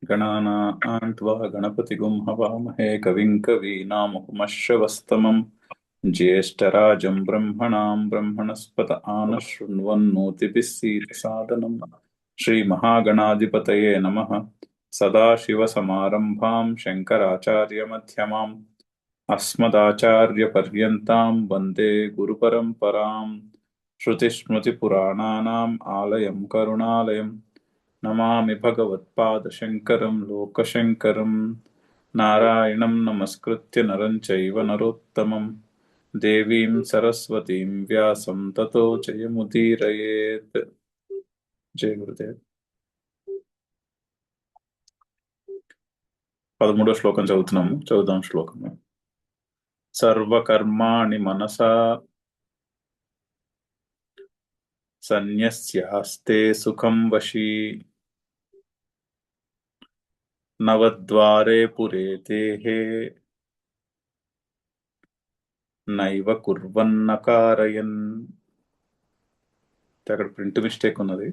गणानां त्वा गणपतिगुं हवामहे कविं कवीनामुपमश्रवस्तमम् ज्येष्ठराजं ब्रह्मणां ब्रह्मणस्पत आनः शृण्वन्नोतिभिः सीदसादनम् श्रीमहागणाधिपतये नमः। सदाशिवसमारम्भां शङ्कराचार्यमध्यमाम् अस्मदाचार्यपर्यन्तां वन्दे गुरुपरम्पराम्। श्रुतिस्मृतिपुराणानाम् आलयं करुणालयम् नमामि भगवत्पादशङ्करं लोकशङ्करं। नारायणं नमस्कृत्य नरं चैव नरोत्तमं देवीं सरस्वतीं व्यासं ततो जयमुदीरयेत्। जय गुरुदेव। 13వ శ్లోకం చదువుతున్నాము. చదువుదాం శ్లోకం. సర్వకర్మాణి మనసా సన్యస్యాస్తే సుఖం వశీ నవద్వారే పురే దేహే నైవ కుర్వన్న కారయన్. అక్కడ ప్రింట్ మిస్టేక్ ఉన్నది.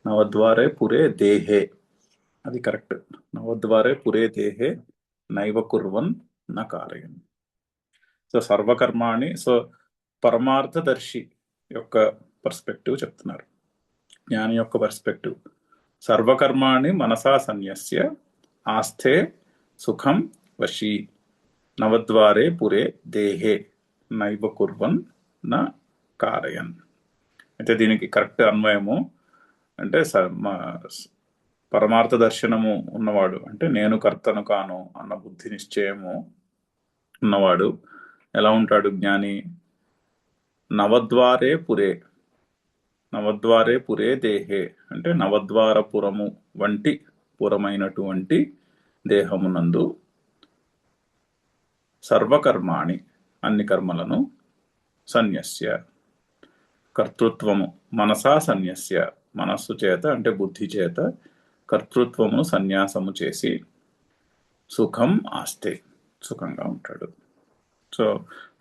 నవద్వారే పురే దేహే, అది కరెక్ట్. నవద్వారే పురే దేహే నైవ కుర్వన్ న కారయన్. సో సర్వకర్మాణి, సో పరమార్థదర్శి యొక్క పర్స్పెక్టివ్ చెప్తున్నారు, జ్ఞాని యొక్క పర్స్పెక్టివ్. సర్వకర్మాణి మనసా సన్యస్య ఆస్థే సుఖం వశీ నవద్వారే పురే దేహే నైవ కుర్వన్ న కారయన్. అయితే దీనికి కరెక్ట్ అన్వయము అంటే పరమార్థ దర్శనము ఉన్నవాడు, అంటే నేను కర్తను కాను అన్న బుద్ధి నిశ్చయము ఉన్నవాడు ఎలా ఉంటాడు జ్ఞాని? నవద్వారే పురే, నవద్వారే పురే దేహే అంటే నవద్వారపురము వంటి పురమైనటువంటి దేహమునందు సర్వకర్మాణి అన్ని కర్మలను సన్యస్య కర్తృత్వము మనసా సన్యస్య మనస్సు చేత అంటే బుద్ధి చేత కర్తృత్వమును సన్యాసము చేసి సుఖం ఆస్తే సుఖంగా ఉంటాడు. సో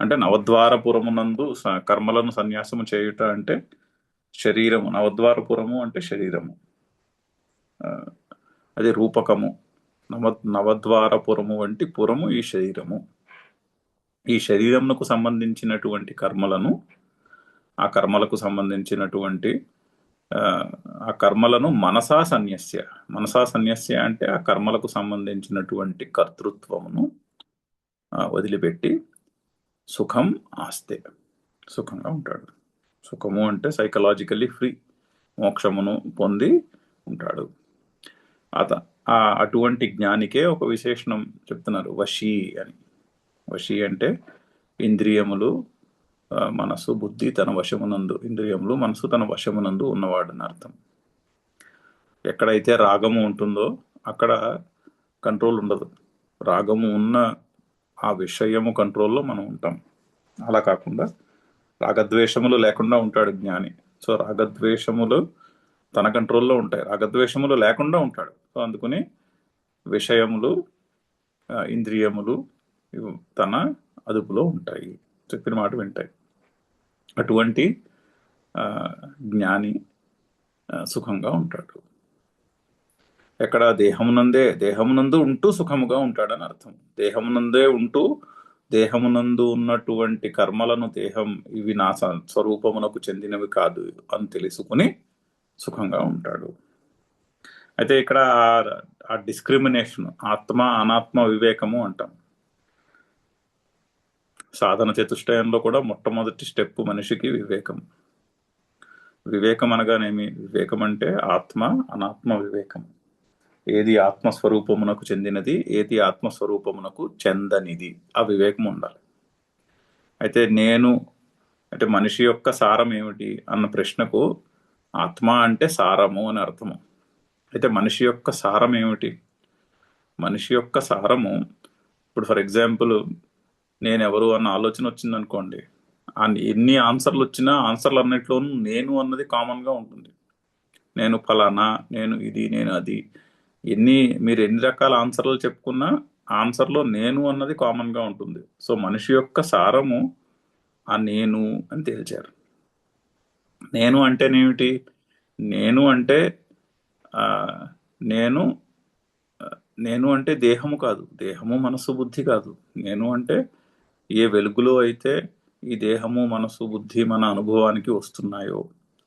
అంటే నవద్వారపురమునందు కర్మలను సన్యాసము చేయుట అంటే శరీరము, నవద్వారపురము అంటే శరీరము, అది రూపకము. నవద్వారపురము వంటి పురము ఈ శరీరము. ఈ శరీరమునకు సంబంధించినటువంటి కర్మలను, ఆ కర్మలకు సంబంధించినటువంటి ఆ కర్మలను మనసా సన్యస్య, మనసా సన్యస్య అంటే ఆ కర్మలకు సంబంధించినటువంటి కర్తృత్వమును వదిలిపెట్టి సుఖం ఆస్తే సుఖంగా ఉంటాడు. సుఖము అంటే సైకలాజికల్లీ ఫ్రీ, మోక్షమును పొంది ఉంటాడు. అటువంటి జ్ఞానికే ఒక విశేషణం చెప్తున్నారు, వశీ అని. వశీ అంటే ఇంద్రియములు, మనసు, బుద్ధి తన వశమునందు, ఇంద్రియములు మనసు తన వశమునందు ఉన్నవాడని అర్థం. ఎక్కడైతే రాగము ఉంటుందో అక్కడ కంట్రోల్ ఉండదు. రాగము ఉన్న ఆ విషయము కంట్రోల్లో మనం ఉంటాం. అలా కాకుండా రాగద్వేషములు లేకుండా ఉంటాడు జ్ఞాని. సో రాగద్వేషములు తన కంట్రోల్లో ఉంటాయి, రాగద్వేషములు లేకుండా ఉంటాడు. సో అందుకని విషయములు, ఇంద్రియములు తన అదుపులో ఉంటాయి, చెప్పిన మాట వింటాయి. అటువంటి జ్ఞాని సుఖంగా ఉంటాడు. ఎక్కడ? దేహమునందు ఉంటూ సుఖముగా ఉంటాడని అర్థం. దేహమునందే ఉంటూ దేహమునందు ఉన్నటువంటి కర్మలను, దేహం ఇవి నా స్వరూపమునకు చెందినవి కాదు అని తెలుసుకుని సుఖంగా ఉంటాడు. అయితే ఇక్కడ ఆ డిస్క్రిమినేషన్, ఆత్మ అనాత్మ వివేకము అంటాం. సాధన చతుష్టయంలో కూడా మొట్టమొదటి స్టెప్ మనిషికి వివేకం. వివేకం అనగానేమి? వివేకం అంటే ఆత్మ అనాత్మ వివేకం. ఏది ఆత్మస్వరూపమునకు చెందినది, ఏది ఆత్మస్వరూపమునకు చెందనిది, ఆ వివేకం ఉండాలి. అయితే నేను అంటే మనిషి యొక్క సారం ఏమిటి అన్న ప్రశ్నకు ఆత్మ అంటే సారము అని అర్థము. అయితే మనిషి యొక్క సారం ఏమిటి? మనిషి యొక్క సారము, ఇప్పుడు ఫర్ ఎగ్జాంపుల్ నేనెవరు అన్న ఆలోచన వచ్చిందనుకోండి, ఎన్ని ఆన్సర్లు వచ్చినా ఆన్సర్లు అన్నిట్లోనూ నేను అన్నది కామన్గా ఉంటుంది. నేను ఫలానా, నేను ఇది, నేను అది, మీరు ఎన్ని రకాల ఆన్సర్లు చెప్పుకున్నా ఆన్సర్లో నేను అన్నది కామన్గా ఉంటుంది. సో మనిషి యొక్క సారము ఆ నేను అని తేల్చారు. నేను అంటేనేమిటి? నేను అంటే నేను నేను అంటే దేహము కాదు, దేహము మనసు బుద్ధి కాదు. నేను అంటే ఏ వెలుగులో అయితే ఈ దేహము మనసు బుద్ధి మన అనుభవానికి వస్తున్నాయో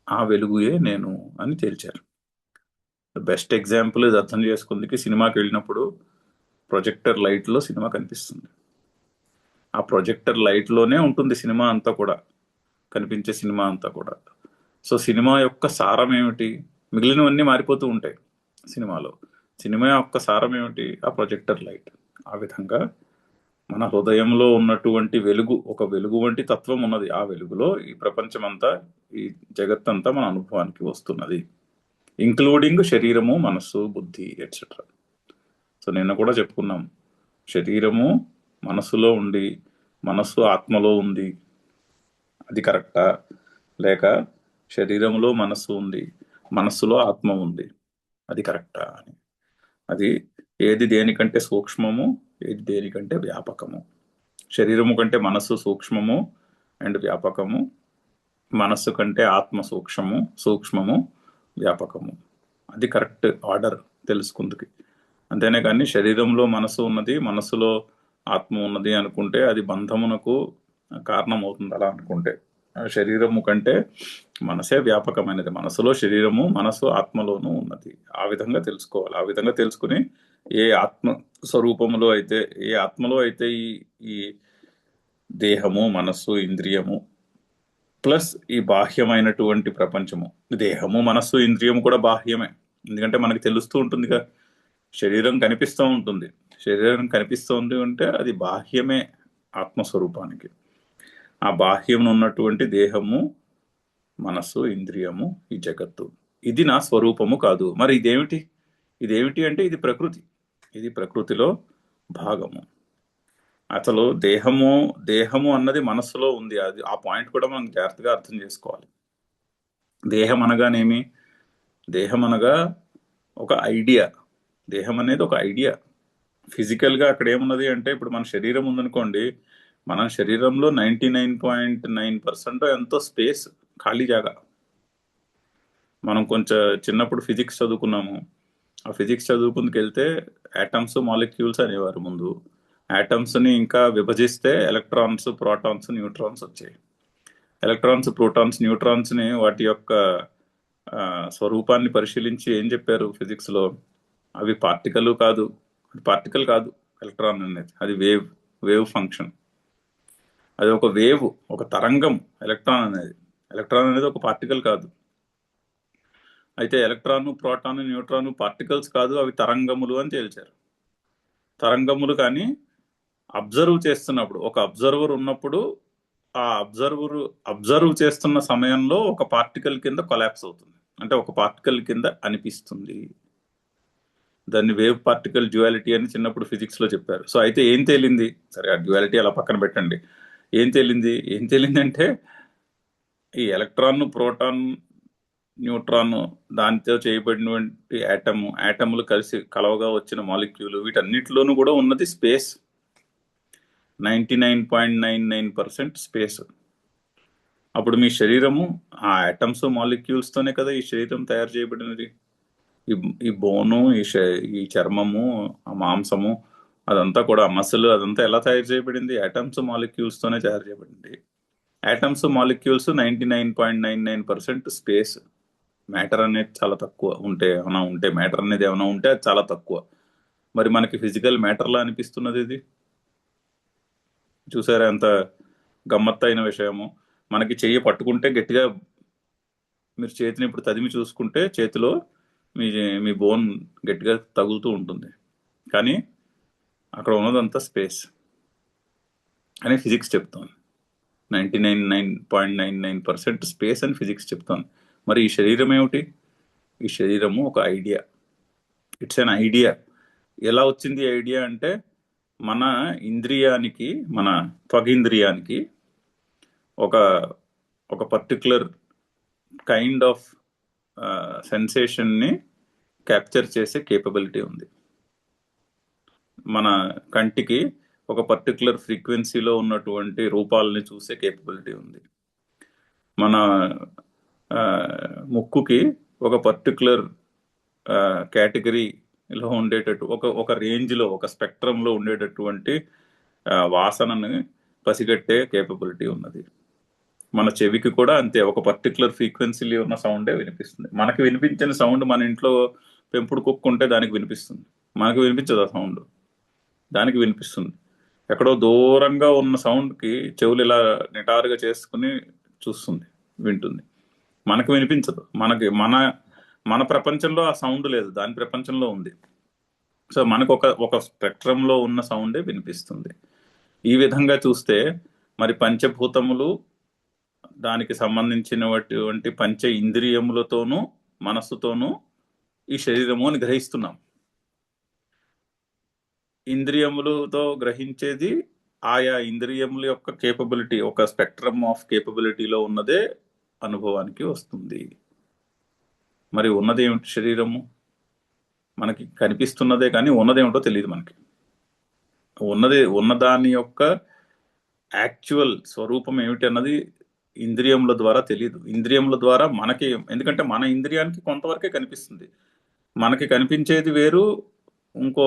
ఆ వెలుగుయే నేను అని తేల్చారు. బెస్ట్ ఎగ్జాంపుల్ ఇది అర్థం చేసుకుందికి, సినిమాకి వెళ్ళినప్పుడు ప్రొజెక్టర్ లైట్ లో సినిమా కనిపిస్తుంది. ఆ ప్రొజెక్టర్ లైట్ లోనే ఉంటుంది సినిమా అంతా కూడా, కనిపించే సినిమా అంతా కూడా. సో సినిమా యొక్క సారం ఏమిటి? మిగిలినవన్నీ మారిపోతూ ఉంటాయి సినిమాలో. సినిమా యొక్క సారం ఏమిటి? ఆ ప్రొజెక్టర్ లైట్. ఆ విధంగా మన హృదయంలో ఉన్నటువంటి వెలుగు, ఒక వెలుగు వంటి తత్వం ఉన్నది. ఆ వెలుగులో ఈ ప్రపంచమంతా, ఈ జగత్తంతా మన అనుభవానికి వస్తున్నది, ఇంక్లూడింగ్ శరీరము మనస్సు బుద్ధి ఎట్సెట్రా. సో నిన్న కూడా చెప్పుకున్నాం, శరీరము మనస్సులో ఉండి మనస్సు ఆత్మలో ఉంది, అది కరెక్టా? లేక శరీరంలో మనస్సు ఉంది మనస్సులో ఆత్మ ఉంది, అది కరెక్టా అని. అది ఏది దేనికంటే సూక్ష్మము, ఏది దేనికంటే వ్యాపకము. శరీరము కంటే మనస్సు సూక్ష్మము అండ్ వ్యాపకము, మనస్సు కంటే ఆత్మ సూక్ష్మము వ్యాపకము. అది కరెక్ట్ ఆర్డర్ తెలుసుకుందుకి. అంతేనే కానీ శరీరంలో మనసు ఉన్నది, మనస్సులో ఆత్మ ఉన్నది అనుకుంటే అది బంధమునకు కారణం అవుతుంది. అలా అనుకుంటే శరీరము కంటే మనసే వ్యాపకమైనది, మనసులో శరీరము మనసు ఆత్మలోనూ ఉన్నది. ఆ విధంగా తెలుసుకోవాలి. ఆ విధంగా తెలుసుకుని ఏ ఆత్మ స్వరూపములో అయితే, ఏ ఆత్మలో అయితే ఈ ఈ దేహము మనస్సు ఇంద్రియము ప్లస్ ఈ బాహ్యమైనటువంటి ప్రపంచము, దేహము మనస్సు ఇంద్రియము కూడా బాహ్యమే. ఎందుకంటే మనకి తెలుస్తూ ఉంటుందిగా, శరీరం కనిపిస్తూ ఉంటుంది. శరీరం కనిపిస్తోంది అంటే అది బాహ్యమే ఆత్మస్వరూపానికి. ఆ బాహ్యం ఉన్నటువంటి దేహము మనస్సు ఇంద్రియము ఈ జగత్తు, ఇది నా స్వరూపము కాదు. మరి ఇదేమిటి? ఇదేమిటి అంటే ఇది ప్రకృతి, ఇది ప్రకృతిలో భాగము. అసలు దేహము దేహము అన్నది మనస్సులో ఉంది. అది ఆ పాయింట్ కూడా మనం జాగ్రత్తగా అర్థం చేసుకోవాలి. దేహం అనగానేమి? దేహం అనగా ఒక ఐడియా. దేహం అనేది ఒక ఐడియా. ఫిజికల్ గా అక్కడ ఏమున్నది అంటే, ఇప్పుడు మన శరీరం ఉందనుకోండి, మన శరీరంలో 99.9% ఎంతో స్పేస్, ఖాళీ జాగా. మనం కొంచెం చిన్నప్పుడు ఫిజిక్స్ చదువుకున్నాము. ఆ ఫిజిక్స్ చదువుకుందుకు వెళ్తే యాటమ్స్ మాలిక్యూల్స్ అనేవారు ముందు. యాటమ్స్ ని ఇంకా విభజిస్తే ఎలక్ట్రాన్స్ ప్రోటాన్స్ న్యూట్రాన్స్ వచ్చాయి. ఎలక్ట్రాన్స్ ప్రోటాన్స్ న్యూట్రాన్స్ ని వాటి యొక్క స్వరూపాన్ని పరిశీలించి ఏం చెప్పారు ఫిజిక్స్ లో? అవి పార్టికల్ కాదు, పార్టికల్ కాదు ఎలక్ట్రాన్ అనేది, అది వేవ్, వేవ్ ఫంక్షన్. అది ఒక వేవ్, ఒక తరంగం ఎలక్ట్రాన్ అనేది. ఎలక్ట్రాన్ అనేది ఒక పార్టికల్ కాదు. అయితే ఎలక్ట్రాన్ ప్రోటాన్ న్యూట్రాన్ పార్టికల్స్ కాదు, అవి తరంగములు అని తేల్చారు. తరంగములు కానీ అబ్జర్వ్ చేస్తున్నప్పుడు, ఒక అబ్జర్వర్ ఉన్నప్పుడు ఆ అబ్జర్వ్ చేస్తున్న సమయంలో ఒక పార్టికల్ కింద కొలాప్స్ అవుతుంది, అంటే ఒక పార్టికల్ కింద అనిపిస్తుంది. దాన్ని వేవ్ పార్టికల్ డ్యువాలిటీ అని చిన్నప్పుడు ఫిజిక్స్ లో చెప్పారు. సో అయితే ఏం తేలింది? సరే ఆ డ్యువాలిటీ అలా పక్కన పెట్టండి. ఏం తేలింది అంటే, ఈ ఎలక్ట్రాన్ ప్రోటాన్ న్యూట్రాన్ దానితో చేయబడినటువంటి యాటములు కలిసి కలవగా వచ్చిన మాలిక్యూల్, వీటన్నిటిలోనూ కూడా ఉన్నది స్పేస్. 99.99% స్పేస్. అప్పుడు మీ శరీరము ఆ యాటమ్స్ మాలిక్యూల్స్ తోనే కదా ఈ శరీరం తయారు చేయబడినది. ఈ బోను, ఈ చర్మము, ఆ మాంసము, అదంతా కూడా మసిల్, అదంతా ఎలా తయారు చేయబడింది? యాటమ్స్ మాలిక్యూల్స్ తోనే తయారు చేయబడింది. Atoms molecules 99.99% space. మ్యాటర్ అనేది చాలా తక్కువ. మ్యాటర్ అనేది ఏమైనా ఉంటే అది చాలా తక్కువ. మరి మనకి ఫిజికల్ మ్యాటర్లా అనిపిస్తున్నది ఇది. చూసారా ఎంత గమ్మత్తైన విషయము? మనకి చెయ్యి పట్టుకుంటే గట్టిగా, మీరు చేతిని ఇప్పుడు తదిమి చూసుకుంటే చేతిలో మీ మీ బోన్ గట్టిగా తగులుతూ ఉంటుంది, కానీ అక్కడ ఉన్నదంతా స్పేస్ అని ఫిజిక్స్ చెప్తాను. 99.99% స్పేస్ అని ఫిజిక్స్ చెప్తాను. మరి ఈ శరీరం ఏమిటి? ఈ శరీరము ఒక ఐడియా. It's an idea. ఎలా వచ్చింది ఐడియా అంటే, మన ఇంద్రియానికి, మన త్వగింద్రియానికి ఒక ఒక పర్టికులర్ కైండ్ ఆఫ్ సెన్సేషన్ని క్యాప్చర్ చేసే కేపబిలిటీ ఉంది. మన కంటికి ఒక పర్టికులర్ ఫ్రీక్వెన్సీలో ఉన్నటువంటి రూపాలని చూసే కేపబిలిటీ ఉంది. మన ముక్కుకి ఒక పర్టికులర్ కేటగిరీ ఇలా ఉండేటట్టు ఒక ఒక రేంజ్లో, ఒక స్పెక్ట్రంలో ఉండేటటువంటి వాసనని పసిగట్టే కేపబిలిటీ ఉన్నది. మన చెవికి కూడా అంతే, ఒక పర్టికులర్ ఫ్రీక్వెన్సీలో ఉన్న సౌండే వినిపిస్తుంది. మనకి వినిపించిన సౌండ్ మన ఇంట్లో పెంపుడు కుక్క ఉంటే దానికి వినిపిస్తుంది, మనకు వినిపించదు ఆ సౌండ్, దానికి వినిపిస్తుంది. ఎక్కడో దూరంగా ఉన్న సౌండ్కి చెవులు ఇలా నిటారుగా చేసుకుని చూస్తుంది, వింటుంది. మనకు వినిపించదు, మనకి మన మన ప్రపంచంలో ఆ సౌండ్ లేదు, దాని ప్రపంచంలో ఉంది. సో మనకు ఒక ఒక స్పెక్ట్రంలో ఉన్న సౌండే వినిపిస్తుంది. ఈ విధంగా చూస్తే మరి పంచభూతములు, దానికి సంబంధించినటువంటి పంచ ఇంద్రియములతోనూ మనస్సుతోనూ ఈ శరీరము అని గ్రహిస్తున్నాం. ఇంద్రియములతో గ్రహించేది ఆయా ఇంద్రియముల యొక్క కేపబిలిటీ, ఒక స్పెక్ట్రమ్ ఆఫ్ కేపబిలిటీలో ఉన్నదే అనుభవానికి వస్తుంది. మరి ఉన్నదేమిటి? శరీరము మనకి కనిపిస్తున్నదే, కానీ ఉన్నదేమిటో తెలియదు మనకి. ఉన్నదాని యొక్క యాక్చువల్ స్వరూపం ఏమిటి అన్నది ఇంద్రియముల ద్వారా తెలియదు. ఇంద్రియముల ద్వారా మనకి, ఎందుకంటే మన ఇంద్రియానికి కొంతవరకే కనిపిస్తుంది. మనకి కనిపించేది వేరు, ఇంకో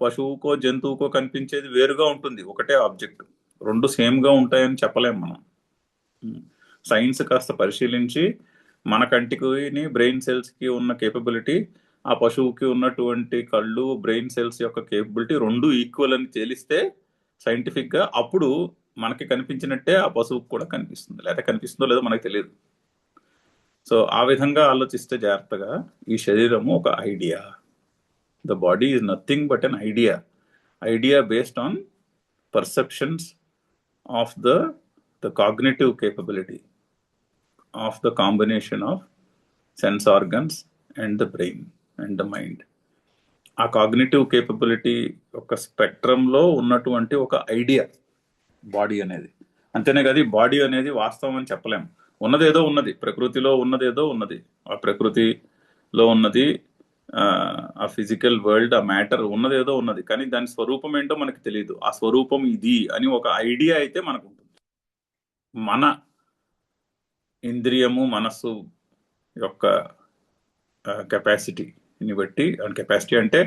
పశువుకో జంతువుకో కనిపించేది వేరుగా ఉంటుంది. ఒకటే ఆబ్జెక్ట్, రెండు సేమ్గా ఉంటాయని చెప్పలేం మనం. సైన్స్ కాస్త పరిశీలించి మన కంటికి బ్రెయిన్ సెల్స్కి ఉన్న కేపబిలిటీ, ఆ పశువుకి ఉన్నటువంటి కళ్ళు బ్రెయిన్ సెల్స్ యొక్క కేపబిలిటీ రెండు ఈక్వల్ అని తేలిస్తే సైంటిఫిక్గా, అప్పుడు మనకి కనిపించినట్టే ఆ పశువుకు కూడా కనిపిస్తుంది. లేదా కనిపిస్తుందో లేదో మనకు తెలియదు. సో ఆ విధంగా ఆలోచిస్తే జాగ్రత్తగా, ఈ శరీరము ఒక idea. The body is nothing but an idea based on perceptions of the cognitive capability of the combination of sense organs and the brain and the mind. ఆ కాగ్నిటివ్ కేపబిలిటీ ఒక స్పెక్ట్రంలో ఉన్నటువంటి ఒక ఐడియా బాడీ అనేది. అంతేనే కదా, body అనేది వాస్తవం అని చెప్పలేము. ఉన్నదేదో ఉన్నది, ప్రకృతిలో ఉన్నదేదో ఉన్నది, ఆ ప్రకృతిలో ఉన్నది, ఆ ఫిజికల్ వరల్డ్, ఆ మ్యాటర్ ఉన్నదేదో ఉన్నది, కానీ దాని స్వరూపం ఏంటో మనకి తెలియదు. ఆ స్వరూపం ఇది అని ఒక ఐడియా అయితే మనకు ఉంటుంది. మన ఇంద్రియము మనస్సు యొక్క కెపాసిటీని బట్టి, కెపాసిటీ అంటే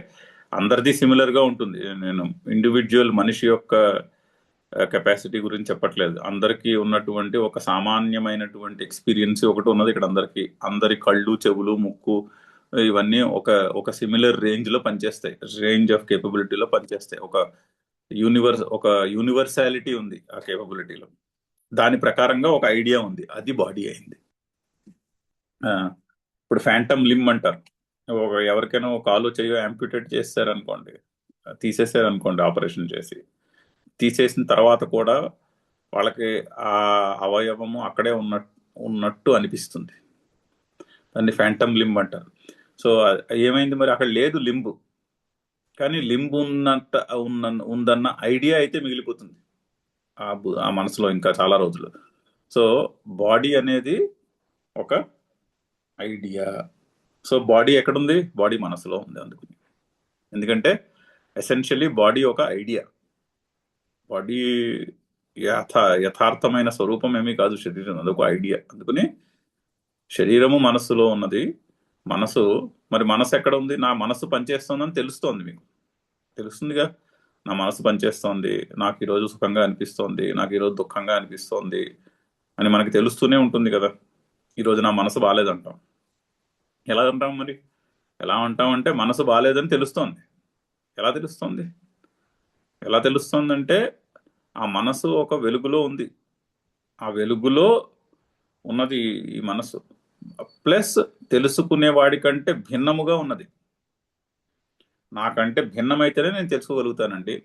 అందరిది సిమిలర్గా ఉంటుంది. నేను ఇండివిజువల్ మనిషి యొక్క కెపాసిటీ గురించి చెప్పట్లేదు. అందరికీ ఉన్నటువంటి ఒక సామాన్యమైనటువంటి ఎక్స్పీరియన్స్ ఒకటి ఉన్నది ఇక్కడ. అందరి కళ్ళు, చెవులు, ముక్కు ఇవన్నీ ఒక సిమిలర్ రేంజ్లో పనిచేస్తాయి, రేంజ్ ఆఫ్ కేపబిలిటీలో పనిచేస్తాయి. ఒక యూనివర్సాలిటీ ఉంది ఆ కేపబిలిటీలో. దాని ప్రకారంగా ఒక ఐడియా ఉంది, అది బాడీ అయింది. ఇప్పుడు ఫ్యాంటమ్ లిమ్ అంటారు. ఎవరికైనా ఒక కాలు చెయ్యో యాంప్యూటేట్ చేస్తారనుకోండి, తీసేసారనుకోండి, ఆపరేషన్ చేసి తీసేసిన తర్వాత కూడా వాళ్ళకి ఆ అవయవము అక్కడే ఉన్నట్టు అనిపిస్తుంది. దాన్ని ఫ్యాంటమ్ లింబ్ అంటారు. సో ఏమైంది మరి, అక్కడ లేదు లింబు, కానీ లింబు ఉందన్న ఐడియా అయితే మిగిలిపోతుంది ఆ మనసులో ఇంకా చాలా రోజులు. సో బాడీ అనేది ఒక ఐడియా. సో బాడీ ఎక్కడుంది? బాడీ మనసులో ఉంది. అందుకని, ఎందుకంటే ఎసెన్షియలీ బాడీ ఒక ఐడియా. బాడీ యథార్థమైన స్వరూపం ఏమీ కాదు శరీరం, అదొక ఐడియా. అందుకని శరీరము మనస్సులో ఉన్నది. మరి మనసు ఎక్కడ ఉంది? నా మనసు పనిచేస్తుందని తెలుస్తోంది, మీకు తెలుస్తుందిగా. నా మనసు పనిచేస్తోంది, నాకు ఈరోజు సుఖంగా అనిపిస్తోంది, నాకు ఈరోజు దుఃఖంగా అనిపిస్తోంది అని మనకి తెలుస్తూనే ఉంటుంది కదా. ఈరోజు నా మనసు బాగాలేదంటాం. ఎలా అంటాం మరి? ఎలా అంటామంటే మనసు బాగాలేదని తెలుస్తోంది. ఎలా తెలుస్తోందంటే ఆ మనసు ఒక వెలుగులో ఉంది, ఆ వెలుగులో ఉన్నది ఈ మనసు. ప్లస్ తెలుసుకునే వాడికంటే భిన్నముగా ఉన్నది. నాకంటే భిన్నమైతేనే నేను తెలుసుకోగలుగుతానండి.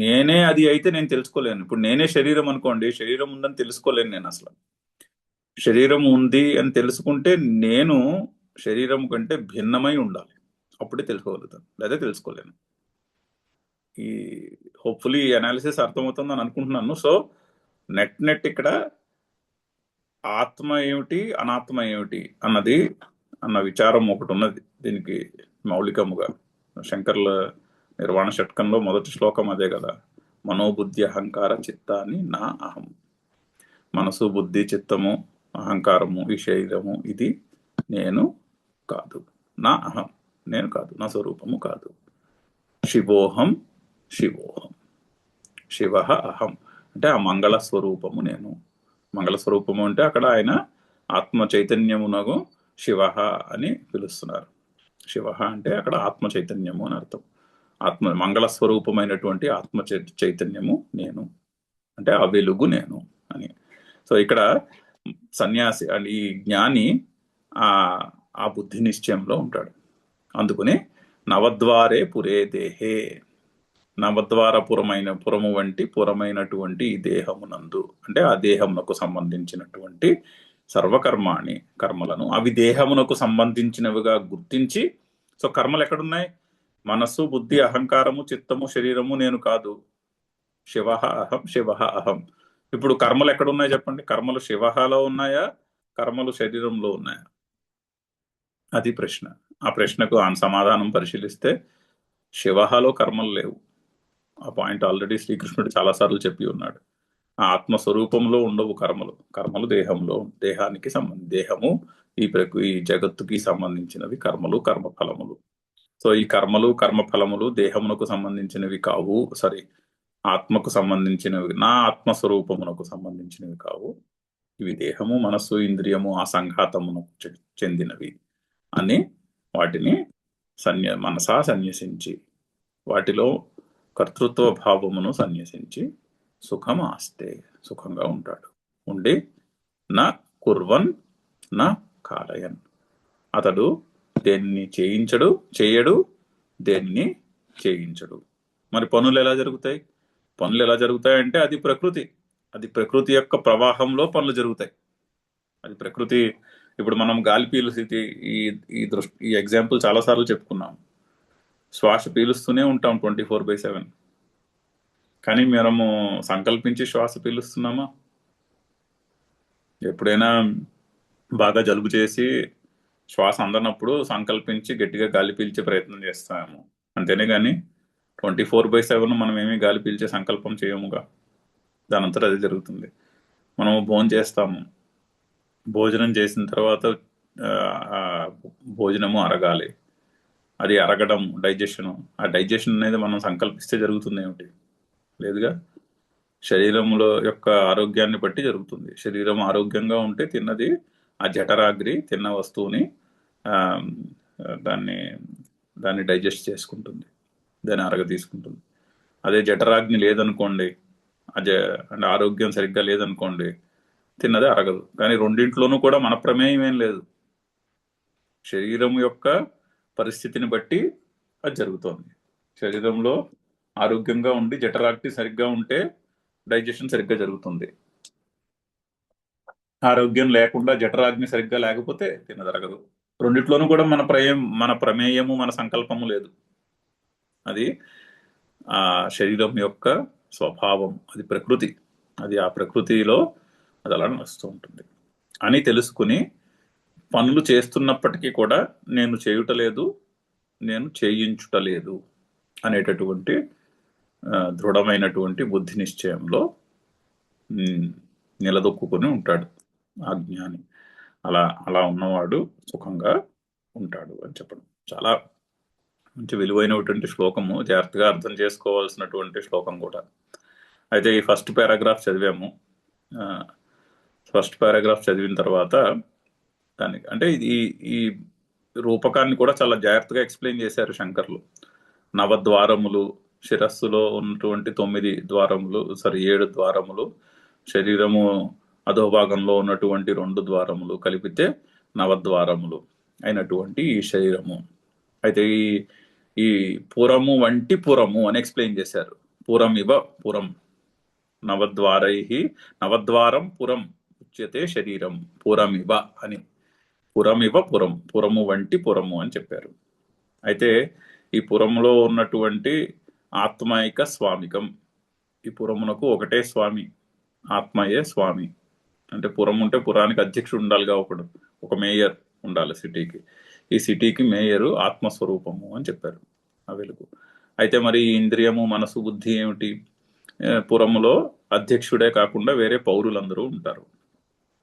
నేనే అది అయితే నేను తెలుసుకోలేను. ఇప్పుడు నేనే శరీరం అనుకోండి, శరీరం ఉందని తెలుసుకోలేను నేను అసలు. శరీరం ఉంది అని తెలుసుకుంటే నేను శరీరం కంటే భిన్నమై ఉండాలి, అప్పుడే తెలుసుకోగలుగుతాను, లేదా తెలుసుకోలేను. ఈ హోప్ఫుల్లీ ఈ అనాలిసిస్ అర్థమవుతుందని అనుకుంటున్నాను. సో నెట్ ఇక్కడ ఆత్మ ఏమిటి, అనాత్మ ఏమిటి అన్న విచారం ఒకటి ఉన్నది దీనికి మౌలికముగా. శంకర్ల నిర్వాణ షట్కంలో మొదటి శ్లోకం అదే కదా, మనోబుద్ధి అహంకార చిత్తాన్ని నా అహం. మనసు, బుద్ధి, చిత్తము, అహంకారము, ఈ శరీరము ఇది నేను కాదు, నా అహం. నేను కాదు, నా స్వరూపము కాదు. శివోహం శివోహం, శివ అహం అంటే ఆ మంగళ స్వరూపము నేను. మంగళ స్వరూపము అంటే అక్కడ ఆయన ఆత్మ చైతన్యమునకు శివ అని పిలుస్తున్నారు. శివ అంటే అక్కడ ఆత్మ చైతన్యము అని అర్థం. ఆత్మ మంగళ స్వరూపమైనటువంటి ఆత్మ చైతన్యము నేను, అంటే ఆ వెలుగు నేను అని. సో ఇక్కడ సన్యాసి అండ్ ఈ జ్ఞాని ఆ ఆ బుద్ధి నిశ్చయంలో ఉంటాడు. అందుకని నవద్వారే పురే దేహే, నవద్వారపురమైన పురము వంటి పురమైనటువంటి ఈ దేహమునందు, అంటే ఆ దేహమునకు సంబంధించినటువంటి సర్వకర్మాణి కర్మలను అవి దేహమునకు సంబంధించినవిగా గుర్తించి, సో కర్మలు ఎక్కడున్నాయి? మనస్సు, బుద్ధి, అహంకారము, చిత్తము, శరీరము నేను కాదు. శివ అహం, శివ అహం. ఇప్పుడు కర్మలు ఎక్కడున్నాయి చెప్పండి? కర్మలు శివలో ఉన్నాయా, కర్మలు శరీరంలో ఉన్నాయా? అది ప్రశ్న. ఆ ప్రశ్నకు సమాధానం పరిశీలిస్తే శివలో కర్మలు లేవు. ఆ పాయింట్ ఆల్రెడీ శ్రీకృష్ణుడు చాలాసార్లు చెప్పి ఉన్నాడు. ఆ ఆత్మస్వరూపంలో ఉండవు కర్మలు. కర్మలు దేహంలో, దేహానికి దేహము ఈ జగత్తుకి సంబంధించినవి కర్మలు, కర్మఫలములు. సో ఈ కర్మలు, కర్మఫలములు దేహమునకు సంబంధించినవి కావు. సారీ, ఆత్మకు సంబంధించినవి, నా ఆత్మస్వరూపమునకు సంబంధించినవి కావు. ఇవి దేహము, మనస్సు, ఇంద్రియము ఆ సంఘాతమునకు చెందినవి అని వాటిని మనసా సన్యసించి, వాటిలో కర్తృత్వ భావమును సన్యసించి సుఖమాస్తే, సుఖంగా ఉంటాడు. ఉండి నా కుర్వన్ నా కాలయన్, అతడు దేన్ని చేయడు, దేన్ని చేయించడు. మరి పనులు ఎలా జరుగుతాయి? పనులు ఎలా జరుగుతాయంటే అది ప్రకృతి. అది ప్రకృతి యొక్క ప్రవాహంలో పనులు జరుగుతాయి. అది ప్రకృతి. ఇప్పుడు మనం గాలి పీల్చి ఈ ఎగ్జాంపుల్ చాలాసార్లు చెప్పుకున్నాం. శ్వాస పీలుస్తూనే ఉంటాం 24/7. కానీ మనము సంకల్పించి శ్వాస పీలుస్తున్నామా? ఎప్పుడైనా బాగా జలుబు చేసి శ్వాస అందనప్పుడు సంకల్పించి గట్టిగా గాలి పీల్చే ప్రయత్నం చేస్తాము, అంతేనే కానీ 24/7 మనం ఏమీ గాలి పీల్చే సంకల్పం చేయముగా. దానంతటా అది జరుగుతుంది. మనము భోజనం చేస్తాము, భోజనం చేసిన తర్వాత భోజనము అరగాలి. అది అరగడం డైజెషన్. ఆ డైజెషన్ అనేది మనం సంకల్పిస్తే జరుగుతుంది ఏమిటి? లేదుగా. శరీరంలో యొక్క ఆరోగ్యాన్ని బట్టి జరుగుతుంది. శరీరం ఆరోగ్యంగా ఉంటే తిన్నది, ఆ జఠరాగ్ని తిన్న వస్తువుని దాన్ని డైజెస్ట్ చేసుకుంటుంది, దాన్ని అరగ తీసుకుంటుంది. అదే జఠరాగ్ని లేదనుకోండి, అంటే ఆరోగ్యం సరిగ్గా లేదనుకోండి, తిన్నది అరగదు. కానీ రెండింట్లోనూ కూడా మన ప్రమేయం ఏం లేదు. శరీరం యొక్క పరిస్థితిని బట్టి అది జరుగుతోంది. శరీరంలో ఆరోగ్యంగా ఉండి జఠరాగ్ని సరిగ్గా ఉంటే డైజెషన్ సరిగ్గా జరుగుతుంది. ఆరోగ్యం లేకుండా జఠరాగ్ని సరిగ్గా లేకపోతే తిన్నది అరగదు. రెండిట్లోనూ కూడా మన ప్రమేయము, మన సంకల్పము లేదు. అది ఆ శరీరం యొక్క స్వభావం, అది ప్రకృతి. అది ఆ ప్రకృతిలో అది అలా నడుస్తూ ఉంటుంది అని తెలుసుకుని పనులు చేస్తున్నప్పటికీ కూడా నేను చేయుటలేదు, నేను చేయించుటలేదు అనేటటువంటి దృఢమైనటువంటి బుద్ధి నిశ్చయంలో నిలదొక్కుని ఉంటాడు ఆ జ్ఞాని. అలా ఉన్నవాడు సుఖంగా ఉంటాడు అని చెప్పడం చాలా మంచి విలువైనటువంటి శ్లోకము. జాగ్రత్తగా అర్థం చేసుకోవాల్సినటువంటి శ్లోకం కూడా. అయితే ఈ ఫస్ట్ పారాగ్రాఫ్ చదివాము. ఫస్ట్ పారాగ్రాఫ్ చదివిన తర్వాత దానికి అంటే ఈ రూపకాన్ని కూడా చాలా జాగ్రత్తగా ఎక్స్ప్లెయిన్ చేశారు శంకర్లు. నవద్వారములు, శిరస్సులో ఉన్నటువంటి 9 ద్వారములు, 7 ద్వారములు, శరీరము అధోభాగంలో ఉన్నటువంటి 2 ద్వారములు కలిపితే నవద్వారములు అయినటువంటి ఈ శరీరము. అయితే ఈ పురము వంటి పురము అని ఎక్స్ప్లెయిన్ చేశారు. పురమివ పురం, నవద్వారం పురం ఉచ్యతే శరీరం పురమివ అని. పురమివ పురం, పురము వంటి పురము అని చెప్పారు. అయితే ఈ పురములో ఉన్నటువంటి ఆత్మైక స్వామికం, ఈ పురమునకు ఒకటే స్వామి, ఆత్మయే స్వామి. అంటే పురం ఉంటే పురానికి అధ్యక్షుడు ఉండాలిగా, ఒక మేయర్ ఉండాలి సిటీకి. ఈ సిటీకి మేయరు ఆత్మస్వరూపము అని చెప్పారు, ఆ వెలుగు. అయితే మరి ఇంద్రియము, మనసు, బుద్ధి ఏమిటి? పురములో అధ్యక్షుడే కాకుండా వేరే పౌరులందరూ ఉంటారు.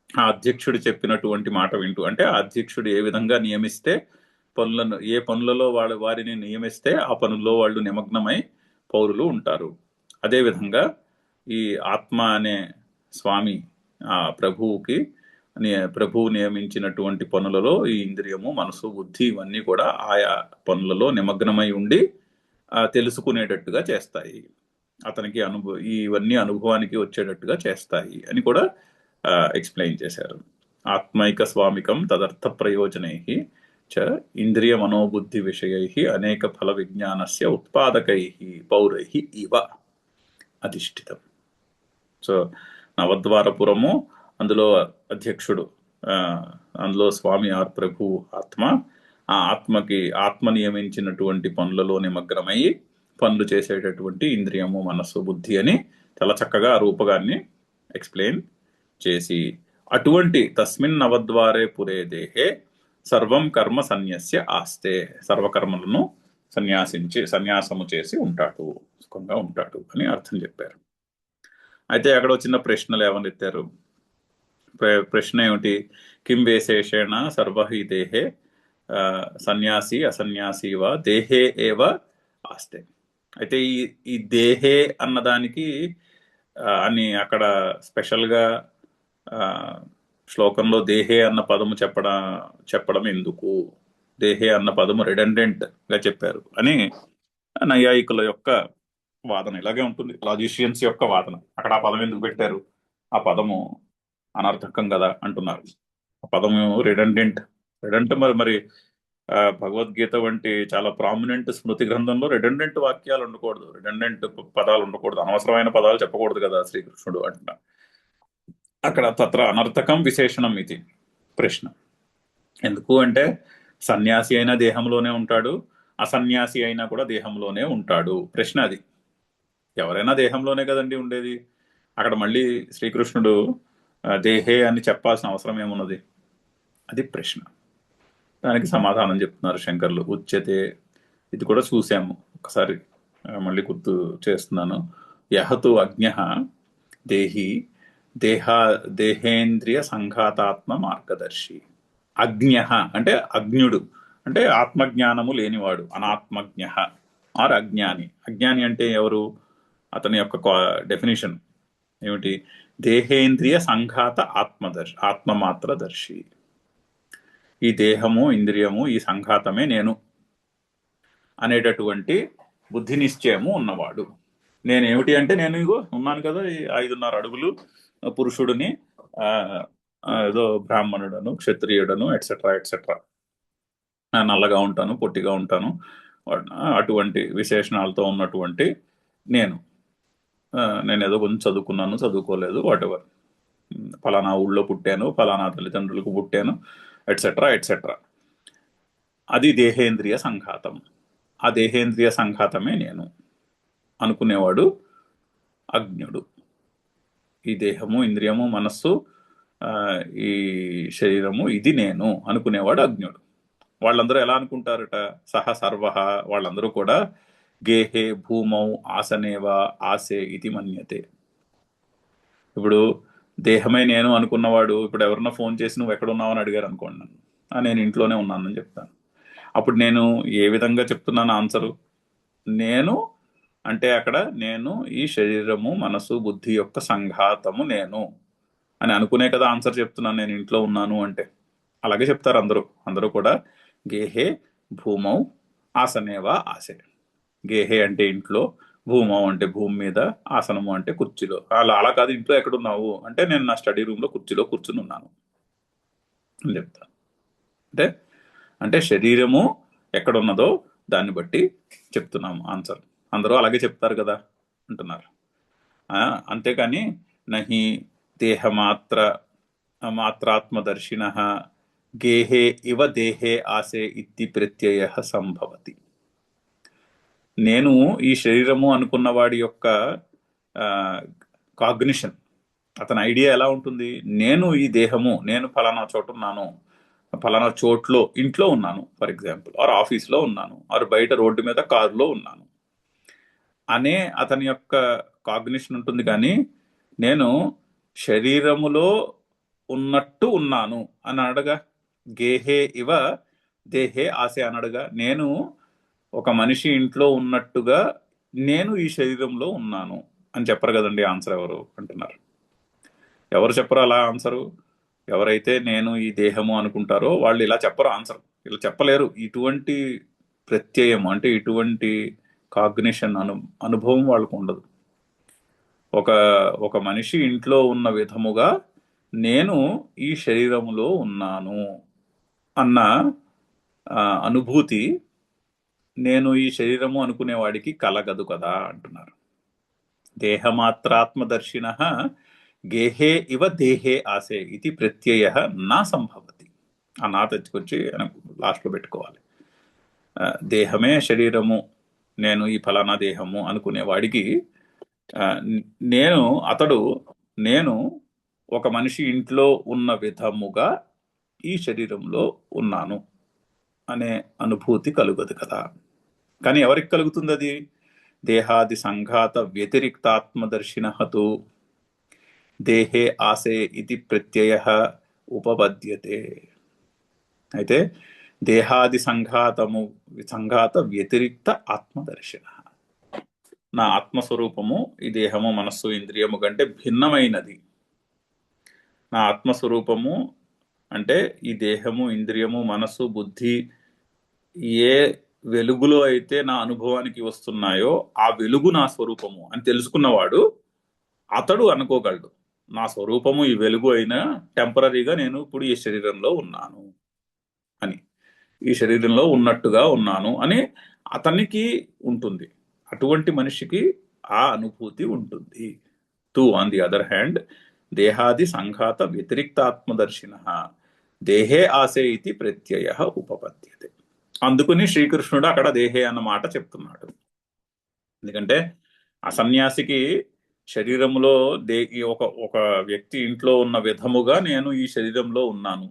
ఆ అధ్యక్షుడు చెప్పినటువంటి మాట వింటూ, అంటే ఆ అధ్యక్షుడు ఏ విధంగా నియమిస్తే ఏ పనులలో వారిని నియమిస్తే ఆ పనుల్లో వాళ్ళు నిమగ్నమై పౌరులు ఉంటారు. అదేవిధంగా ఈ ఆత్మ అనే స్వామి ఆ ప్రభువు నియమించినటువంటి పనులలో ఈ ఇంద్రియము, మనసు, బుద్ధి ఇవన్నీ కూడా ఆయా పనులలో నిమగ్నమై ఉండి తెలుసుకునేటట్టుగా చేస్తాయి. అతనికి ఇవన్నీ అనుభవానికి వచ్చేటట్టుగా చేస్తాయి అని కూడా ఎక్స్ప్లెయిన్ చేశారు. ఆత్మైక స్వామికం తదర్థ ప్రయోజనై చ ఇంద్రియ మనోబుద్ధి విషయై అనేక ఫల విజ్ఞానస్య ఉత్పాదకై పౌరై ఇవ అధిష్ఠితం. సో నవద్వారపురము, అందులో అధ్యక్షుడు, అందులో స్వామి ఆర్ ప్రభు ఆత్మ, ఆ ఆత్మ నియమించినటువంటి పనులలో నిమగ్నమై పనులు చేసేటటువంటి ఇంద్రియము, మనస్సు, బుద్ధి అని చాలా చక్కగా రూపగాన్ని ఎక్స్ప్లెయిన్ చేసి, అటువంటి తస్మిన్ నవద్వారే పురే దేహే సర్వం కర్మ సన్యస్య ఆస్తే, సర్వకర్మలను సన్యాసము చేసి ఉంటాడు, సుఖంగా ఉంటాడు అని అర్థం చెప్పారు. అయితే అక్కడ చిన్న ప్రశ్నలు ఏమని ఎత్తారు. ప్రశ్న ఏమిటి? కిం వేశేషేణ సర్వహి దేహే సన్యాసి అసన్యాసి వా దేహే ఏవ ఆస్తే. అయితే ఈ దేహే అన్నదానికి అని అక్కడ స్పెషల్గా శ్లోకంలో దేహే అన్న పదము చెప్పడం ఎందుకు, దేహే అన్న పదము రిడెండెంట్ గా చెప్పారు అని నైయాయికుల యొక్క వాదన. ఇలాగే ఉంటుంది, లాజిషియన్స్ యొక్క వాదన. అక్కడ ఆ పదం ఎందుకు పెట్టారు, ఆ పదము అనర్థకం కదా అంటున్నారు. ఆ పదము రిడెండెంట్ మరి భగవద్గీత వంటి చాలా ప్రామినెంట్ స్మృతి గ్రంథంలో రిడెండెంట్ వాక్యాలు ఉండకూడదు, రిడెండెంట్ పదాలు ఉండకూడదు, అనవసరమైన పదాలు చెప్పకూడదు కదా శ్రీకృష్ణుడు అంటున్నా. అక్కడ తత్ర అనర్థకం విశేషణం ఇది ప్రశ్న. ఎందుకు అంటే సన్యాసి అయినా దేహంలోనే ఉంటాడు, అసన్యాసి అయినా కూడా దేహంలోనే ఉంటాడు. ప్రశ్న అది. ఎవరైనా దేహంలోనే కదండి ఉండేది. అక్కడ మళ్ళీ శ్రీకృష్ణుడు దేహే అని చెప్పాల్సిన అవసరం ఏమున్నది? అది ప్రశ్న. దానికి సమాధానం చెప్తున్నారు శంకర్లు. ఉచ్యతే, ఇది కూడా చూసాము ఒకసారి, మళ్ళీ గుర్తు చేస్తున్నాను. యహతు అజ్ఞ దేహి దేహేంద్రియ సంఘాతాత్మ మార్గదర్శి. అజ్ఞ అంటే అజ్ఞుడు, అంటే ఆత్మజ్ఞానము లేనివాడు, అనాత్మజ్ఞ ఆర్ అజ్ఞాని. అజ్ఞాని అంటే ఎవరు? అతని యొక్క డెఫినేషన్ ఏమిటి? దేహేంద్రియ సంఘాత ఆత్మమాత్రదర్శి. ఈ దేహము, ఇంద్రియము, ఈ సంఘాతమే నేను అనేటటువంటి బుద్ధి నిశ్చయము ఉన్నవాడు. నేనేమిటి అంటే, నేను ఇగో ఉన్నాను కదా, ఈ 5.5 అడుగులు పురుషుడిని, ఏదో బ్రాహ్మణుడను, క్షత్రియుడను, ఎట్సెట్రా ఎట్సెట్రా, నల్లగా ఉంటాను, పొట్టిగా ఉంటాను, అటువంటి విశేషణాలతో ఉన్నటువంటి నేను ఏదో కొంచెం చదువుకున్నాను, చదువుకోలేదు, వాటెవర్, ఫలానా ఊళ్ళో పుట్టాను, ఫలానా తల్లిదండ్రులకు పుట్టాను, ఎట్సెట్రా ఎట్సెట్రా. అది దేహేంద్రియ సంఘాతం. ఆ దేహేంద్రియ సంఘాతమే నేను అనుకునేవాడు అజ్ఞుడు. ఈ దేహము, ఇంద్రియము, మనస్సు, ఈ శరీరము, ఇది నేను అనుకునేవాడు అజ్ఞుడు. వాళ్ళందరూ ఎలా అనుకుంటారట? సర్వ, వాళ్ళందరూ కూడా గేహే భూమౌ ఆసనేవా ఆసే ఇది మన్యతే. ఇప్పుడు దేహమే నేను అనుకున్నవాడు ఇప్పుడు ఎవరన్నా ఫోన్ చేసి నువ్వు ఎక్కడున్నావు అని అడిగారు అనుకోండి నన్ను, నేను ఇంట్లోనే ఉన్నానని చెప్తాను. అప్పుడు నేను ఏ విధంగా చెప్తున్నాను ఆన్సరు? నేను అంటే అక్కడ నేను ఈ శరీరము, మనసు, బుద్ధి యొక్క సంఘాతము నేను అని అనుకునే కదా ఆన్సర్ చెప్తున్నాను, నేను ఇంట్లో ఉన్నాను అంటే. అలాగే చెప్తారు అందరూ కూడా. గేహే భూమౌ ఆసనేవా ఆసే. గేహే అంటే ఇంట్లో, భూమౌ అంటే భూమి మీద, ఆసనము అంటే కుర్చీలో. అలా కాదు, ఇంట్లో ఎక్కడున్నావు అంటే నేను నా స్టడీ రూమ్లో కుర్చీలో కూర్చుని ఉన్నాను అని చెప్తాను. అంటే శరీరము ఎక్కడున్నదో దాన్ని బట్టి చెప్తున్నాము ఆన్సర్. అందరూ అలాగే చెప్తారు కదా అంటున్నారు. అంతేకాని నహి మాత్రాత్మదర్శిన గేహే ఇవ దేహే ఆసే ఇతి ప్రత్యయ సంభవతి. నేను ఈ శరీరము అనుకున్నవాడి యొక్క కాగ్నిషన్, అతని ఐడియా ఎలా ఉంటుంది? నేను ఈ దేహము, నేను ఫలానా చోట ఉన్నాను, ఫలానా చోట్లో ఇంట్లో ఉన్నాను ఫర్ ఎగ్జాంపుల్, ఆర్ ఆఫీస్లో ఉన్నాను, ఆర్ బయట రోడ్డు మీద కారులో ఉన్నాను అనే అతని యొక్క కాగ్నిషన్ ఉంటుంది. కానీ నేను శరీరములో ఉన్నట్టు ఉన్నాను అని అడగా. గేహే ఇవ దేహే ఆసే అనడుగా, నేను ఒక మనిషి ఇంట్లో ఉన్నట్టుగా నేను ఈ శరీరంలో ఉన్నాను అని చెప్పరు కదండి. ఆన్సర్ ఎవరు అంటున్నారు? ఎవరు చెప్పరు అలా ఆన్సరు? ఎవరైతే నేను ఈ దేహము అనుకుంటారో వాళ్ళు ఇలా చెప్పరు ఆన్సర్. ఇలా చెప్పలేరు. ఇటువంటి ప్రత్యయం అంటే ఇటువంటి కాగ్నిషన్ అనుభవం వాళ్ళకు ఉండదు. ఒక ఒక మనిషి ఇంట్లో ఉన్న విధముగా నేను ఈ శరీరములో ఉన్నాను అన్న అనుభూతి నేను ఈ శరీరము అనుకునేవాడికి కలగదు కదా అంటున్నారు. దేహమాత్రాత్మదర్శిన గేహే ఇవ దేహే ఆసే ఇది ప్రత్యయ నా సంభవతి. ఆ నా తెచ్చుకొచ్చి లాస్ట్లో పెట్టుకోవాలి. దేహమే శరీరము, నేను ఈ ఫలానా దేహము అనుకునేవాడికి నేను ఒక మనిషి ఇంట్లో ఉన్న విధముగా ఈ శరీరంలో ఉన్నాను అనే అనుభూతి కలుగదు కదా. కానీ ఎవరికి కలుగుతుంది అది? దేహాది సంఘాత వ్యతిరిక్తాత్మదర్శినః దేహే ఆసే ఇది ప్రత్యయ ఉపపద్యతే. అయితే దేహాది సంఘాత వ్యతిరిక్త ఆత్మదర్శిన, నా ఆత్మస్వరూపము ఈ దేహము మనస్సు ఇంద్రియము కంటే భిన్నమైనది. నా ఆత్మస్వరూపము అంటే ఈ దేహము ఇంద్రియము మనస్సు బుద్ధి ఏ వెలుగులో అయితే నా అనుభవానికి వస్తున్నాయో ఆ వెలుగు నా స్వరూపము అని తెలుసుకున్నవాడు అతడు అనుకోగలడు, నా స్వరూపము ఈ వెలుగు అయినా టెంపరీగా నేను ఇప్పుడు ఈ శరీరంలో ఉన్నాను అని, ఈ శరీరంలో ఉన్నట్టుగా ఉన్నాను అని అతనికి ఉంటుంది. అటువంటి మనిషికి ఆ అనుభూతి ఉంటుంది. ఆన్ ది అదర్ హ్యాండ్ దేహాది సంఘాత వ్యతిరిక్తాత్మదర్శిన దేహే ఆసే ఇది ప్రత్యయ ఉపపద్యతే. అందుకుని శ్రీకృష్ణుడు అక్కడ దేహే అన్న మాట చెప్తున్నాడు. ఎందుకంటే ఆ సన్యాసికి శరీరంలో ఒక వ్యక్తి ఇంట్లో ఉన్న విధముగా నేను ఈ శరీరంలో ఉన్నాను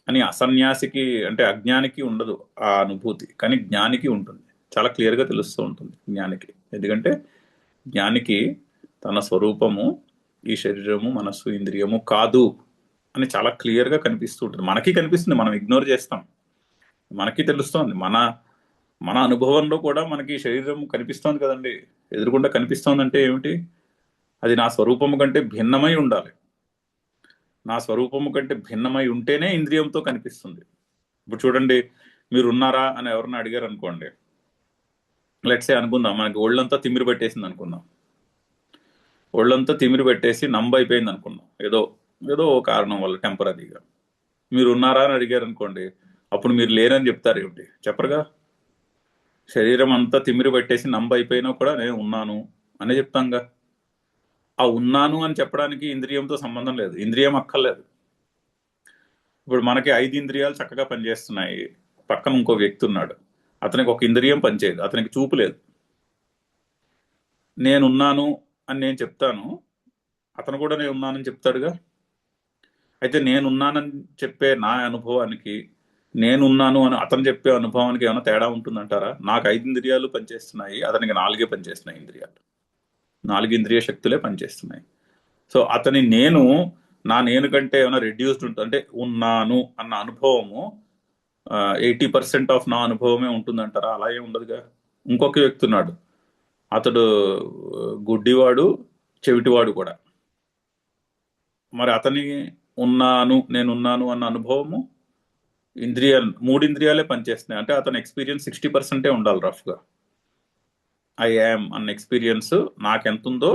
అని అసన్యాసికి అంటే అజ్ఞానికి ఉండదు ఆ అనుభూతి. కానీ జ్ఞానికి ఉంటుంది, చాలా క్లియర్గా తెలుస్తూ ఉంటుంది జ్ఞానికి. ఎందుకంటే జ్ఞానికి తన స్వరూపము ఈ శరీరము మనస్సు ఇంద్రియము కాదు అని చాలా క్లియర్గా కనిపిస్తూ ఉంటుంది. మనకి కనిపిస్తుంది, మనం ఇగ్నోర్ చేస్తాం. మనకి తెలుస్తోంది, మన అనుభవంలో కూడా మనకి శరీరం కనిపిస్తోంది కదండి. ఎదురుకుండా కనిపిస్తోంది అంటే ఏమిటి? అది నా స్వరూపము కంటే భిన్నమై ఉండాలి. నా స్వరూపము కంటే భిన్నమై ఉంటేనే ఇంద్రియంతో కనిపిస్తుంది. ఇప్పుడు చూడండి, మీరు ఉన్నారా అని ఎవరన్నా అడిగారు అనుకోండి, లెట్సే అనుకుందాం మనకి ఒళ్ళంతా తిమ్మిరి పెట్టేసింది అనుకుందాం. ఒళ్ళంతా తిమ్మిరి పెట్టేసి అయిపోయింది అనుకుందాం, ఏదో కారణం వల్ల టెంపరీగా. మీరు ఉన్నారా అని అడిగారు అనుకోండి, అప్పుడు మీరు లేరని చెప్తారు ఏమిటి? చెప్పరుగా. శరీరం అంతా తిమ్మిరి పెట్టేసి అయిపోయినా కూడా నేను ఉన్నాను అనే చెప్తాంగా. ఆ ఉన్నాను అని చెప్పడానికి ఇంద్రియంతో సంబంధం లేదు, ఇంద్రియం అక్కర్లేదు. ఇప్పుడు మనకి 5 ఇంద్రియాలు చక్కగా పనిచేస్తున్నాయి, పక్కన ఇంకో వ్యక్తి ఉన్నాడు, అతనికి ఒక ఇంద్రియం పనిచేయదు, అతనికి చూపు లేదు. నేనున్నాను అని నేను చెప్తాను, అతను కూడా నేను ఉన్నానని చెప్తాడుగా. అయితే నేనున్నానని చెప్పే నా అనుభవానికి నేనున్నాను అని అతను చెప్పే అనుభవానికి ఏమైనా తేడా ఉంటుందంటారా? నాకు 5 ఇంద్రియాలు పనిచేస్తున్నాయి, అతనికి 4 పనిచేస్తున్నాయి ఇంద్రియాలు. 4 ఇంద్రియ శక్తులే పనిచేస్తున్నాయి. సో అతని నా నేను కంటే ఏమైనా రెడ్యూస్డ్ ఉంటుంది అంటే ఉన్నాను అన్న అనుభవము 80% ఆఫ్ నా అనుభవమే ఉంటుందంటారా? అలా ఏం ఉండదుగా. ఇంకొక వ్యక్తి ఉన్నాడు, అతడు గుడ్డివాడు చెవిటివాడు కూడా, మరి అతని నేనున్నాను అన్న అనుభవము 3 ఇంద్రియాలే పనిచేస్తున్నాయి అంటే అతని ఎక్స్పీరియన్స్ 60% ఉండాలి రఫ్గా. ఐ యామ్ అన్న ఎక్స్పీరియన్స్ నాకెంత ఉందో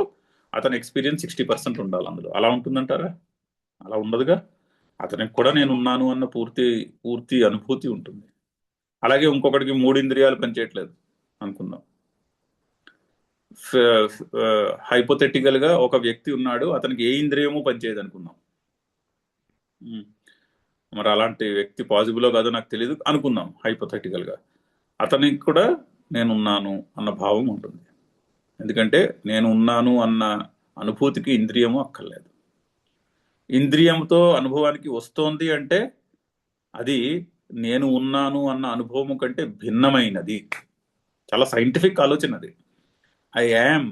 అతని ఎక్స్పీరియన్స్ 60% ఉండాలి అందులో. అలా ఉంటుందంటారా? అలా ఉండదుగా. అతనికి కూడా నేనున్నాను అన్న పూర్తి అనుభూతి ఉంటుంది. అలాగే ఇంకొకటికి 3 ఇంద్రియాలు పనిచేయట్లేదు అనుకుందాం. హైపోథెటికల్ గా ఒక వ్యక్తి ఉన్నాడు, అతనికి ఏ ఇంద్రియము పనిచేయదు అనుకుందాం. మరి అలాంటి వ్యక్తి పాసిబులో కాదో నాకు తెలియదు అనుకుందాం హైపోథెటికల్ గా. అతనికి కూడా నేనున్నాను అన్న భావం ఉంటుంది. ఎందుకంటే నేను ఉన్నాను అన్న అనుభూతికి ఇంద్రియము అక్కర్లేదు. ఇంద్రియంతో అనుభవానికి వస్తోంది అంటే అది నేను ఉన్నాను అన్న అనుభవం కంటే భిన్నమైనది. చాలా సైంటిఫిక్ ఆలోచన అది. ఐ యామ్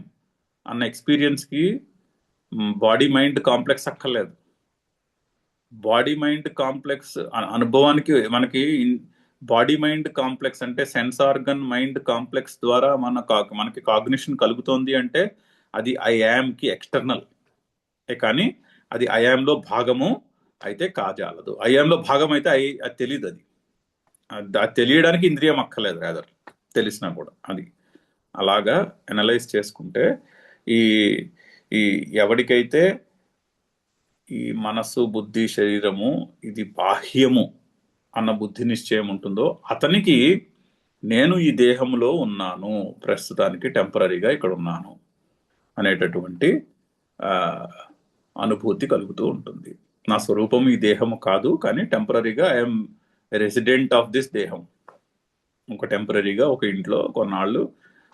అన్న ఎక్స్పీరియన్స్కి బాడీ మైండ్ కాంప్లెక్స్ అక్కర్లేదు. బాడీ మైండ్ కాంప్లెక్స్ అనుభవానికి మనకి బాడీ మైండ్ కాంప్లెక్స్ అంటే సెన్స్ ఆర్గన్ మైండ్ కాంప్లెక్స్ ద్వారా మనకి కాగ్నిషన్ కలుగుతోంది అంటే అది ఐ యామ్ కి ఎక్స్టర్నల్, కానీ అది ఐ యామ్ లో భాగము అయితే కాజాలదు. ఐ యామ్ లో భాగం అయితే అది తెలియదు. అది తెలియడానికి ఇంద్రియం అక్కర్లేదు, రాదర్ తెలిసినా కూడా. అది అలాగా అనలైజ్ చేసుకుంటే ఈ ఈ ఎవరికైతే ఈ మనస్సు, బుద్ధి, శరీరము ఇది బాహ్యము అన్న బుద్ధి నిశ్చయం ఉంటుందో అతనికి నేను ఈ దేహంలో ఉన్నాను, ప్రస్తుతానికి టెంపరీగా ఇక్కడ ఉన్నాను అనేటటువంటి అనుభూతి కలుగుతూ ఉంటుంది. నా స్వరూపం ఈ దేహము కాదు, కానీ టెంపరీగా ఐఎమ్ రెసిడెంట్ ఆఫ్ దిస్ దేహం. ఒక టెంపరీగా ఒక ఇంట్లో కొన్నాళ్ళు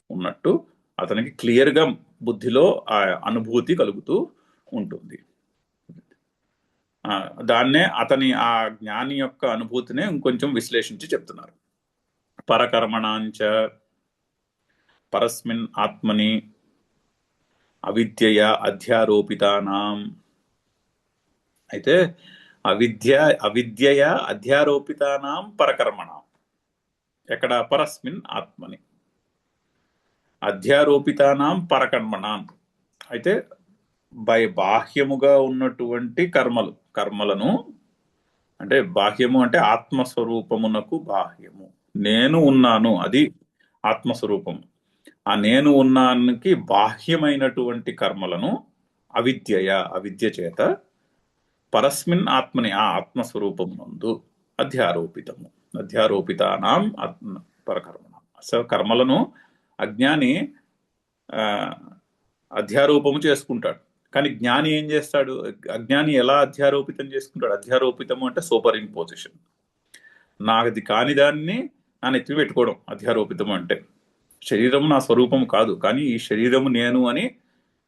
ఉన్నట్టు అతనికి క్లియర్గా బుద్ధిలో ఆ అనుభూతి కలుగుతూ ఉంటుంది. దాన్నే అతని ఆ జ్ఞాని యొక్క అనుభూతినే ఇంకొంచెం విశ్లేషించి చెప్తున్నారు. పరకర్మణాంచ పరస్మిన్ ఆత్మని అవిద్యయ అధ్యారోపితానాం. అయితే అవిద్యయ అధ్యారోపితానాం పరకర్మణాం. ఎక్కడ? పరస్మిన్ ఆత్మని అధ్యారోపితానాం పరకర్మణాం. అయితే బాహ్యముగా ఉన్నటువంటి కర్మలను, అంటే బాహ్యము అంటే ఆత్మస్వరూపమునకు బాహ్యము, నేను ఉన్నాను, అది ఆత్మస్వరూపము. ఆ నేను ఉన్నానికి బాహ్యమైనటువంటి కర్మలను అవిద్య చేత పరస్మిన్ ఆత్మని ఆ ఆత్మస్వరూపమునందు అధ్యారోపితానాం పరకర్మణ. సో కర్మలను అజ్ఞాని అధ్యారోపము చేసుకుంటాడు, కానీ జ్ఞాని ఏం చేస్తాడు? అజ్ఞాని ఎలా అధ్యారోపితం చేసుకుంటాడు? అధ్యారోపితము అంటే సూపర్ ఇంపోజిషన్. నాది కాని దాన్ని నా నెత్తి పెట్టుకోవడం అధ్యారోపితము అంటే. శరీరము నా స్వరూపము కాదు, కానీ ఈ శరీరము నేను అని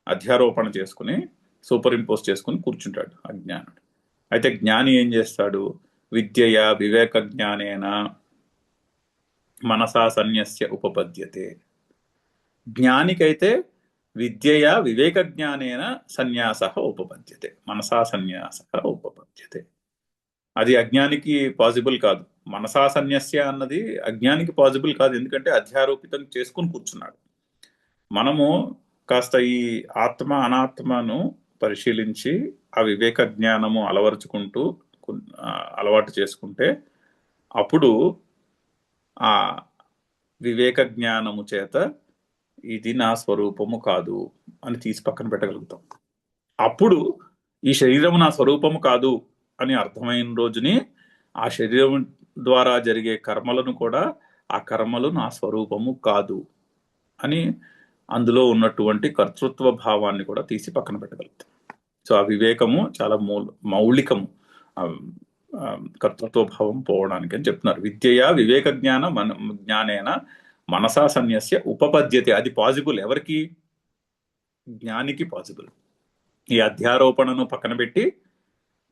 అధ్యారోపణ చేసుకుని సూపర్ ఇంపోజ్ చేసుకుని కూర్చుంటాడు అజ్ఞానుడు. అయితే జ్ఞాని ఏం చేస్తాడు? విద్యయ వివేక జ్ఞానేన మనసా సన్యస్య ఉపపద్యతే. జ్ఞానికైతే విద్యయ వివేక జ్ఞానేన సన్యాస ఉపపద్యతే, మనసా సన్యాస ఉపపద్యతే. అది అజ్ఞానికి పాసిబుల్ కాదు. మనసా సన్యస్య అన్నది అజ్ఞానికి పాసిబుల్ కాదు, ఎందుకంటే అధ్యారోపితం చేసుకుని కూర్చున్నాడు. మనము కాస్త ఈ ఆత్మ అనాత్మను పరిశీలించి ఆ వివేక జ్ఞానము అలవాటు చేసుకుంటే అప్పుడు ఆ వివేక జ్ఞానము చేత ఇది నా స్వరూపము కాదు అని తీసి పక్కన పెట్టగలుగుతాం. అప్పుడు ఈ శరీరము నా స్వరూపము కాదు అని అర్థమైన రోజుని ఆ శరీరం ద్వారా జరిగే కర్మలను కూడా ఆ కర్మలు నా స్వరూపము కాదు అని అందులో ఉన్నటువంటి కర్తృత్వ భావాన్ని కూడా తీసి పక్కన పెట్టగలుగుతాం. సో ఆ వివేకము చాలా మౌలికము కర్తృత్వ భావం పోవడానికి అని చెప్తున్నారు. విద్యయా వివేక జ్ఞానేన మనసా సన్యస్య ఉపపద్యతే. అది పాసిబుల్ ఎవరికి? జ్ఞానికి పాసిబుల్. ఈ అధ్యారోపణను పక్కన పెట్టి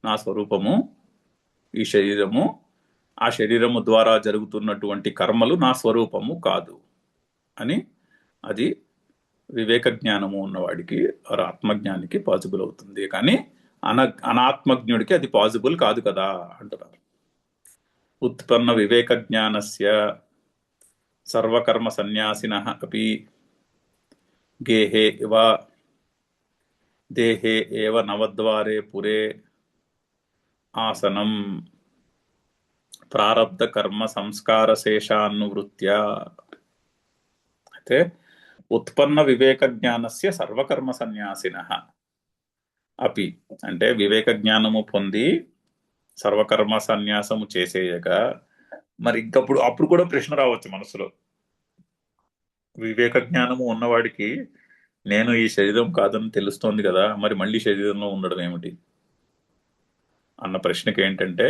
నా స్వరూపము ఈ శరీరము, ఆ శరీరము ద్వారా జరుగుతున్నటువంటి కర్మలు నా స్వరూపము కాదు అని అది వివేక జ్ఞానము ఉన్నవాడికి ఆత్మజ్ఞానికి పాసిబుల్ అవుతుంది, కానీ అనాత్మజ్ఞుడికి అది పాసిబుల్ కాదు కదా అంటున్నారు. ఉత్పన్న వివేక జ్ఞానస్య సర్వకర్మ సన్యాసినః అపి గేహే ఇవ దేహే ఏవ నవద్వారే పురే ఆసనం ప్రారబ్ధ కర్మ సంస్కార శేషానువృత్య. అయితే ఉత్పన్న వివేక జ్ఞానస్య సర్వకర్మ సన్యాసినః అపి అంటే వివేక జ్ఞానము పొంది సర్వకర్మ సన్యాసము చేసేయక మరి అప్పుడు కూడా ప్రశ్న రావచ్చు మనసులో. వివేక జ్ఞానము ఉన్నవాడికి నేను ఈ శరీరం కాదని తెలుస్తోంది కదా, మరి మళ్ళీ శరీరంలో ఉండడం ఏమిటి అన్న ప్రశ్నకి ఏంటంటే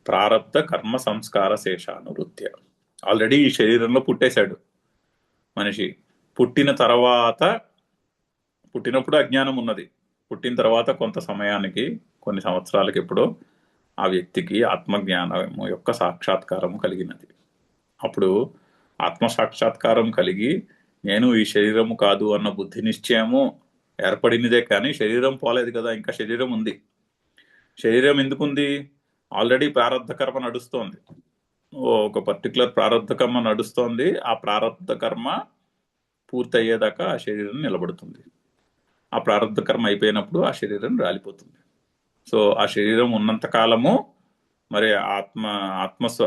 ప్రారబ్ధ కర్మ సంస్కార శేషానువృత్య. ఆల్రెడీ ఈ శరీరంలో పుట్టేశాడు మనిషి. పుట్టినప్పుడు అజ్ఞానం ఉన్నది. పుట్టిన తర్వాత కొంత సమయానికి, కొన్ని సంవత్సరాలకి ఎప్పుడో ఆ వ్యక్తికి ఆత్మజ్ఞానము యొక్క సాక్షాత్కారము కలిగినది. అప్పుడు ఆత్మ సాక్షాత్కారం కలిగి నేను ఈ శరీరము కాదు అన్న బుద్ధి నిశ్చయము ఏర్పడినదే, కానీ శరీరం పోలేదు కదా, ఇంకా శరీరం ఉంది. శరీరం ఎందుకుంది? ఆల్రెడీ ప్రారబ్ధ కర్మ నడుస్తోంది. ఒక పర్టికులర్ ప్రారంధ కర్మ నడుస్తోంది, ఆ ప్రారంధ కర్మ పూర్తయ్యేదాకా ఆ శరీరం నిలబడుతుంది. ఆ ప్రారంధ కర్మ అయిపోయినప్పుడు ఆ శరీరం రాలిపోతుంది. సో ఆ శరీరం ఉన్నంత కాలము మరి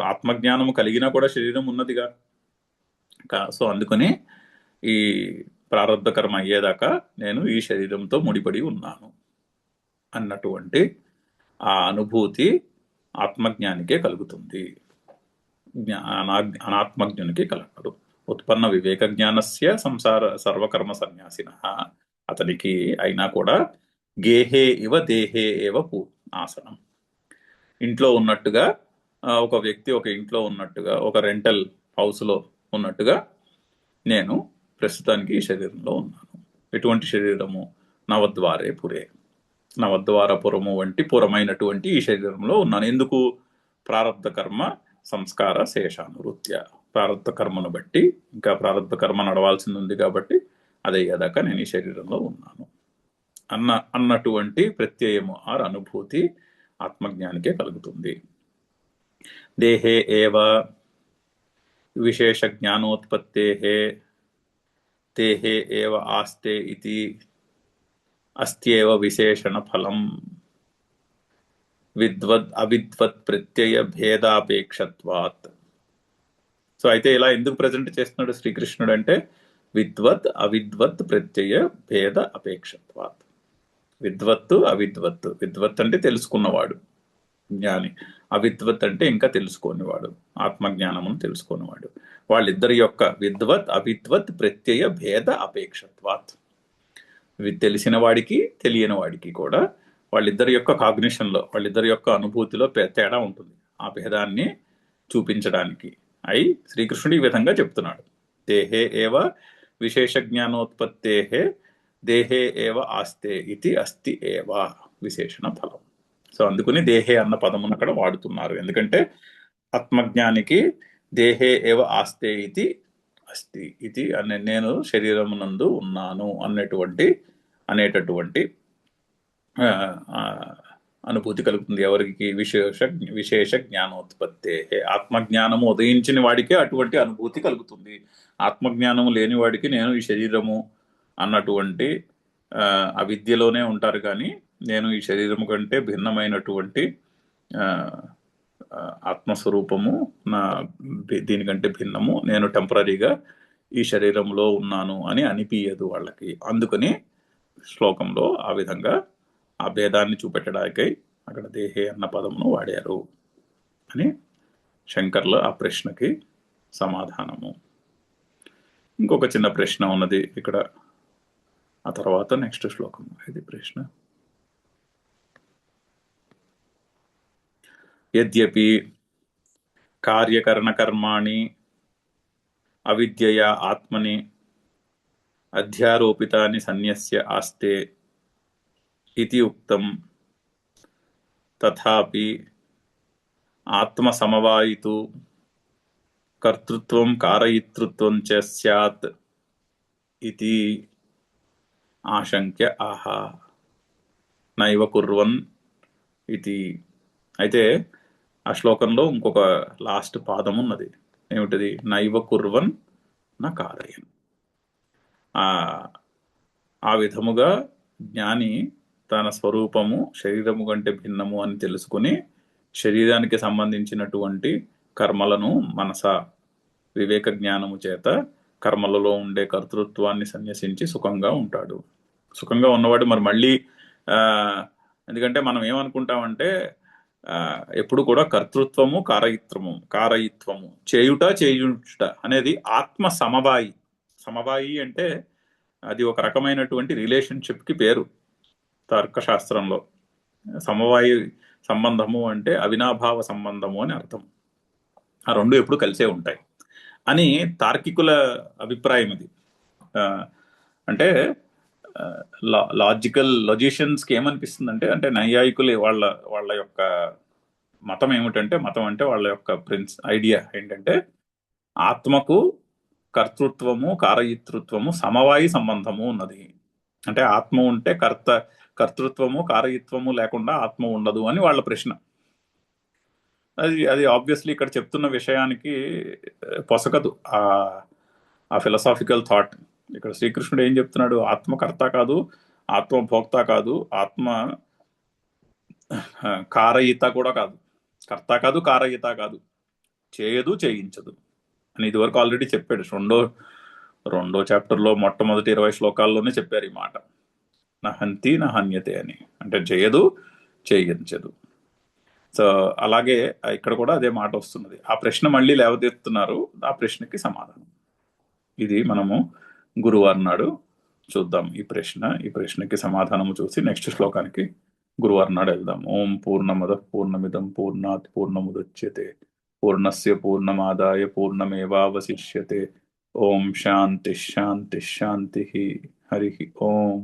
ఆత్మజ్ఞానము కలిగినా కూడా శరీరం ఉన్నదిగా. సో అందుకని ఈ ప్రారంధ కర్మ అయ్యేదాకా నేను ఈ శరీరంతో ముడిపడి ఉన్నాను అన్నటువంటి ఆ అనుభూతి ఆత్మజ్ఞానికే కలుగుతుంది, అనాత్మజ్ఞునికి కలగదు. ఉత్పన్న వివేక జ్ఞానస్య సంసార సర్వకర్మ సన్యాసిన, అతనికి అయినా కూడా గేహే ఇవ దేహే ఏవ ఆసనం. ఇంట్లో ఉన్నట్టుగా ఒక వ్యక్తి ఒక ఇంట్లో ఉన్నట్టుగా, ఒక రెంటల్ హౌస్లో ఉన్నట్టుగా నేను ప్రస్తుతానికి ఈ శరీరంలో ఉన్నాను. ఎటువంటి శరీరము? నవద్వారే పురే, నవద్వారపురము వంటి పురమైనటువంటి ఈ శరీరంలో ఉన్నాను. ఎందుకు? ప్రారంధ కర్మ సంస్కార శేషానువృత్య, ప్రారంధ కర్మను బట్టి ఇంకా ప్రారంధ కర్మ నడవాల్సింది ఉంది కాబట్టి అదయ్యేదాకా నేను ఈ శరీరంలో ఉన్నాను అన్నటువంటి ప్రత్యయము ఆర్ అనుభూతి ఆత్మజ్ఞానికే కలుగుతుంది. దేహే ఏవ విశేష జ్ఞానోత్పత్తేహే దేహే ఏవ ఆస్తే ఇతి అస్త్యేవ విశేషణ ఫలం విద్వద్ అవిద్వత్ ప్రత్యయ భేదాపేక్షత్వాత్. సో అయితే ఇలా ఎందుకు ప్రజెంట్ చేస్తున్నాడు శ్రీకృష్ణుడు అంటే విద్వత్ అవిద్వత్ ప్రత్యయ భేద అపేక్షత్వాత్. విద్వత్తు అవిద్వత్తు, విద్వత్ అంటే తెలుసుకున్నవాడు జ్ఞాని, అవిద్వత్ అంటే ఇంకా తెలుసుకోనివాడు, ఆత్మజ్ఞానమును తెలుసుకోనివాడు. వాళ్ళిద్దరి యొక్క విద్వత్ అవిద్వత్ ప్రత్యయ భేద అపేక్షత్వాత్, తెలిసిన వాడికి తెలియని వాడికి కూడా వాళ్ళిద్దరి యొక్క కాగ్నిషన్లో, వాళ్ళిద్దరి యొక్క అనుభూతిలో తేడా ఉంటుంది. ఆ భేదాన్ని చూపించడానికి అయి శ్రీకృష్ణుడు ఈ విధంగా చెప్తున్నాడు. దేహే ఏవ విశేష జ్ఞానోత్పత్తేహే దేహే ఏవ ఆస్తే ఇది అస్తి ఏవ విశేషణ ఫలం. సో అందుకని దేహే అన్న పదమును అక్కడ వాడుతున్నారు. ఎందుకంటే ఆత్మజ్ఞానికి దేహే ఏవ ఆస్తే ఇది అస్తి ఇది అనే, నేను శరీరమునందు ఉన్నాను అనేటటువంటి అనుభూతి కలుగుతుంది. ఎవరికి? విశేష జ్ఞానోత్పత్తే, ఆత్మజ్ఞానము ఉదయించిన వాడికే అటువంటి అనుభూతి కలుగుతుంది. ఆత్మజ్ఞానము లేని వాడికి నేను ఈ శరీరము అన్నటువంటి అవిద్యలోనే ఉంటారు. కానీ నేను ఈ శరీరము కంటే భిన్నమైనటువంటి ఆత్మస్వరూపము, దీనికంటే భిన్నము, నేను టెంపరీగా ఈ శరీరంలో ఉన్నాను అని అనిపించదు వాళ్ళకి. అందుకని శ్లోకంలో ఆ విధంగా ఆ భేదాన్ని చూపెట్టడానికై అక్కడ దేహే అన్న పదమును వాడారు అని శంకర్ల ఆ ప్రశ్నకి సమాధానము. ఇంకొక చిన్న ప్రశ్న ఉన్నది ఇక్కడ, ఆ తర్వాత నెక్స్ట్ శ్లోకం. ఇది ప్రశ్న. యద్యపి కార్యకరణకర్మాణి అవిద్యయా ఆత్మని అధ్యారోపితాని సన్యస్య ఆస్తే ఇతి ఉక్తం, తథాపి ఆత్మసమవాయితు కర్తృత్వం కారయితృత్వం చ స్యాత్ ఇతి ఆశంక్య ఆహా నైవ కుర్వన్ ఇది. అయితే ఆ శ్లోకంలో ఇంకొక లాస్ట్ పాదం ఉన్నది. ఏమిటది? నైవ కుర్వన్ నా కారయన్. ఆ విధముగా జ్ఞాని తన స్వరూపము శరీరము కంటే భిన్నము అని తెలుసుకుని శరీరానికి సంబంధించినటువంటి కర్మలను మనస వివేక జ్ఞానము చేత కర్మలలో ఉండే కర్తృత్వాన్ని సన్యసించి సుఖంగా ఉంటాడు. సుఖంగా ఉన్నవాడు మరి మళ్ళీ ఎందుకంటే మనం ఏమనుకుంటామంటే ఎప్పుడు కూడా కర్తృత్వము కారయిత్వము చేయుట అనేది ఆత్మ సమవాయి అంటే అది ఒక రకమైనటువంటి రిలేషన్షిప్కి పేరు తర్కశాస్త్రంలో. సమవాయి సంబంధము అంటే అవినాభావ సంబంధము అని అర్థం. ఆ రెండు ఎప్పుడు కలిసే ఉంటాయి అని తార్కికుల అభిప్రాయం ఇది. అంటే లాజిషియన్స్కి ఏమనిపిస్తుందంటే, అంటే నైయాయికులు వాళ్ళ యొక్క మతం ఏమిటంటే, మతం అంటే వాళ్ళ యొక్క ఐడియా ఏంటంటే ఆత్మకు కర్తృత్వము కారయితృత్వము సమవాయి సంబంధము ఉన్నది. అంటే ఆత్మ ఉంటే కర్తృత్వము కారయిత్వము లేకుండా ఆత్మ ఉండదు అని వాళ్ళ ప్రశ్న. అది అది ఆబ్వియస్లీ ఇక్కడ చెప్తున్న విషయానికి పొసగదు ఆ ఆ ఫిలసాఫికల్ థాట్. ఇక్కడ శ్రీకృష్ణుడు ఏం చెప్తున్నాడు? ఆత్మకర్త కాదు, ఆత్మ భోక్త కాదు, ఆత్మ కారయిత కూడా కాదు, కర్త కాదు కారయిత కాదు, చేయదు చేయించదు అని ఇదివరకు ఆల్రెడీ చెప్పాడు. రెండో చాప్టర్లో మొట్టమొదటి 20 శ్లోకాల్లోనే చెప్పారు ఈ మాట. నహంతి నహన్యతే అని, అంటే చేయదు చేయించదు. సో అలాగే ఇక్కడ కూడా అదే మాట వస్తున్నది. ఆ ప్రశ్న మళ్ళీ లేవదెత్తుతున్నారు, ఆ ప్రశ్నకి సమాధానం ఇది మనము గురువారం నాడు చూద్దాం. ఈ ప్రశ్నకి సమాధానము చూసి నెక్స్ట్ శ్లోకానికి గురువారం నాడు వెళ్దాం. ఓం పూర్ణమద పూర్ణమిదం పూర్ణాత్ పూర్ణముదచ్యతే పూర్ణస్య పూర్ణమాదాయ పూర్ణమేవావశిష్యతే. ఓం శాంతి శాంతి శాంతి. హరి ఓం.